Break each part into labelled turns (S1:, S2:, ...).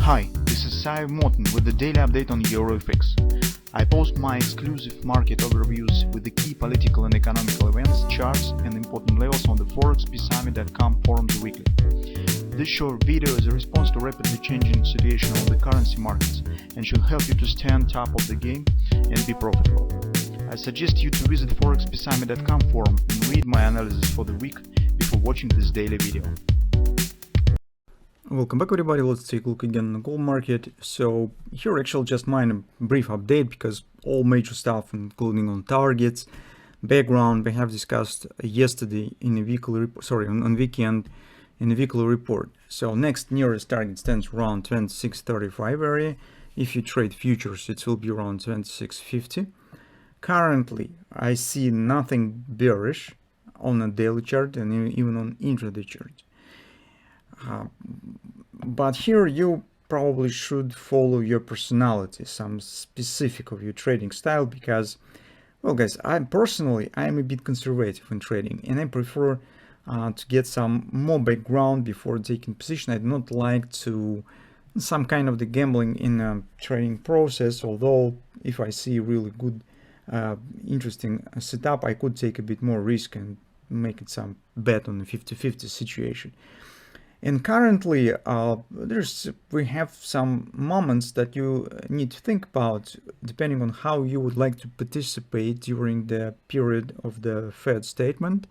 S1: Hi, this is Sive Morten with the daily update on EuroFX. I post my exclusive market overviews with the key political and economical events, charts and important levels on the ForexPeaceArmy.com forums weekly. This short video is a response to rapidly changing situation on the currency markets and should help you to stay on top of the game and be profitable. I suggest you to visit ForexPeaceArmy.com forum and read my analysis for the week before watching this daily video.
S2: Welcome back everybody, let's take a look again on the gold market. So here actually just a brief update because all major stuff including on targets, background we have discussed yesterday in the weekly report, on weekend in the weekly report. So next nearest target stands around 26.35 area. If you trade futures it will be around 26.50. Currently I see nothing bearish on a daily chart and even on intraday chart. But here you probably should follow your personality, some specific of your trading style, because, well guys, I'm a bit conservative in trading and I prefer to get some more background before taking position. I do not like to some kind of the gambling in a trading process, although if I see really good interesting setup I could take a bit more risk and make it some bet on the 50-50 situation. And currently we have some moments that you need to think about depending on how you would like to participate during the period of the Fed statement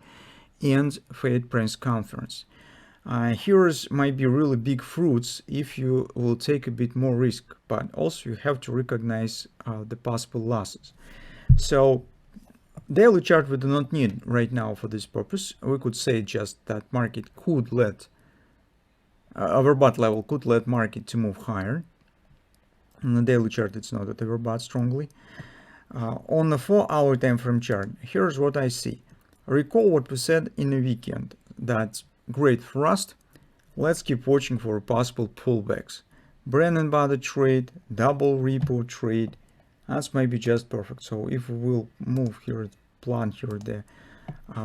S2: and Fed press conference. Here's might be really big fruits if you will take a bit more risk, but also you have to recognize the possible losses. So daily chart we do not need right now for this purpose. We could say just that market could let overbought level could let market to move higher. On the daily chart it's not at overbought strongly. On the 4-hour time frame chart, here's what I see. Recall what we said in the weekend, that's great thrust. Let's keep watching for possible pullbacks. Bread and butter trade, double repo trade, that's maybe just perfect. So if we will move here, plant here the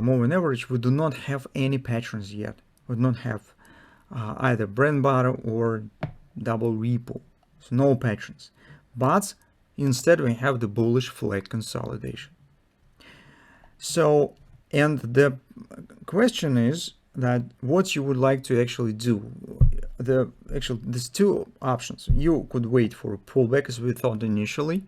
S2: moving average, we do not have any patterns yet. We do not have either bread and butter or double repo, so no patterns, but instead we have the bullish flag consolidation. So, and the question is that what you would like to actually do. There's two options. You could wait for a pullback as we thought initially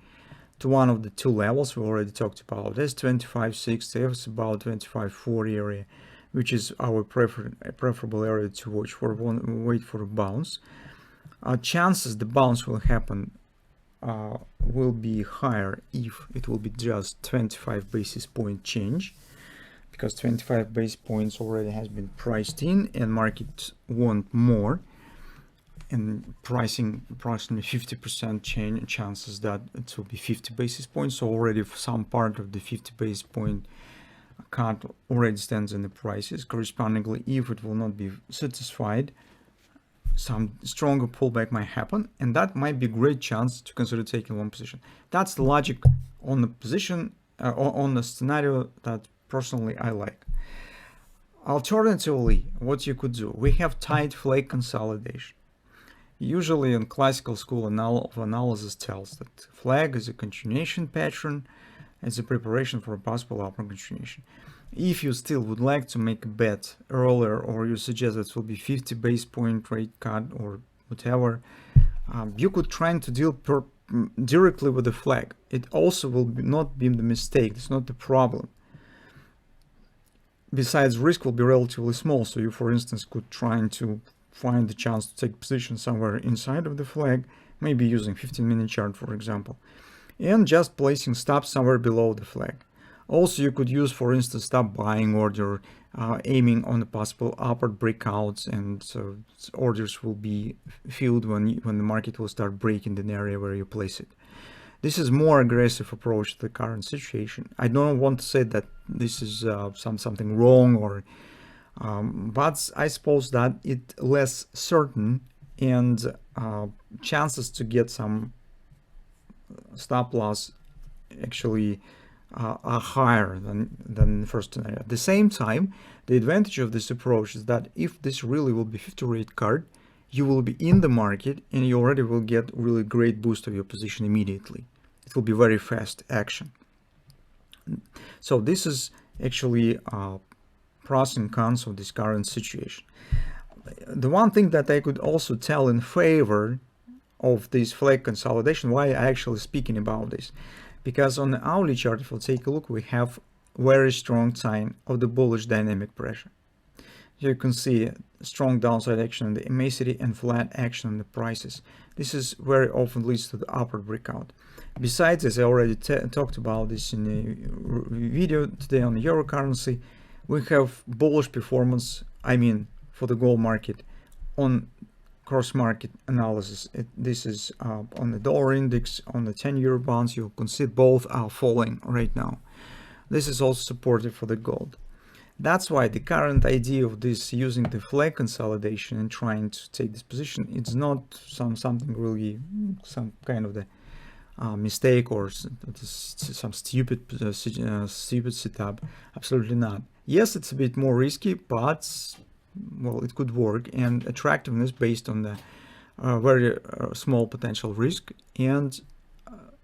S2: to one of the two levels we already talked about. There's 25.60, it's about 25.40 area, which is our preferable area to watch for. Wait for a bounce. Chances the bounce will happen will be higher if it will be just 25 basis point change, because 25 basis points already has been priced in and markets want more, and pricing approximately 50% change chances that it will be 50 basis points. So already some part of the 50 basis point cut already stands in the prices. Correspondingly, if it will not be satisfied, some stronger pullback might happen, and that might be a great chance to consider taking one position. That's the logic on the position on the scenario that personally I like. Alternatively, what you could do, we have tight flag consolidation. Usually in classical school of analysis tells that flag is a continuation pattern. It's a preparation for a possible upward continuation. If you still would like to make a bet earlier, or you suggest that it will be 50 base point rate cut or whatever, you could try to deal directly with the flag. It also will not be the mistake. It's not the problem. Besides, risk will be relatively small. So you, for instance, could try to find the chance to take position somewhere inside of the flag, maybe using 15-minute chart, for example, and just placing stops somewhere below the flag. Also, you could use, for instance, stop buying order, aiming on the possible upward breakouts, and so orders will be filled when the market will start breaking the area where you place it. This is more aggressive approach to the current situation. I don't want to say that this is something wrong, or but I suppose that it's less certain, and chances to get some stop loss actually are higher than the first scenario. At the same time, the advantage of this approach is that if this really will be 50 rate card, you will be in the market and you already will get really great boost of your position immediately. It will be very fast action. So this is actually pros and cons of this current situation. The one thing that I could also tell in favor of this flag consolidation, why I actually speaking about this, because on the hourly chart, if we take a look, we have very strong sign of the bullish dynamic pressure. You can see strong downside action on the MACD and flat action on the prices. This is very often leads to the upward breakout. Besides, as I already talked about this in a video today on the euro currency, we have bullish performance, I mean for the gold market, on cross-market analysis. This is on the dollar index, on the 10-year bonds. You can see both are falling right now. This is also supportive for the gold. That's why the current idea of this using the flag consolidation and trying to take this position, it's not something really, some kind of the mistake or some stupid setup. Absolutely not. Yes, it's a bit more risky, but well, it could work, and attractiveness based on the very small potential risk and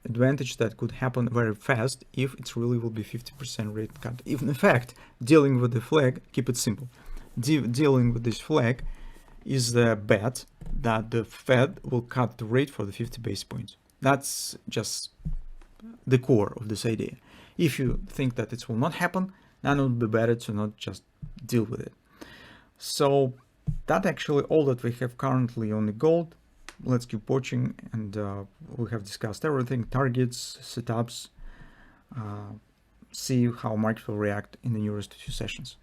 S2: advantage that could happen very fast if it really will be 50% rate cut. If in fact dealing with the flag, keep it simple, dealing with this flag is the bet that the Fed will cut the rate for the 50 basis points. That's just the core of this idea. If you think that it will not happen, then it would be better to not just deal with it. So that's actually all that we have currently on the gold. Let's keep watching, and we have discussed everything, targets, setups, see how market will react in the nearest 2 sessions.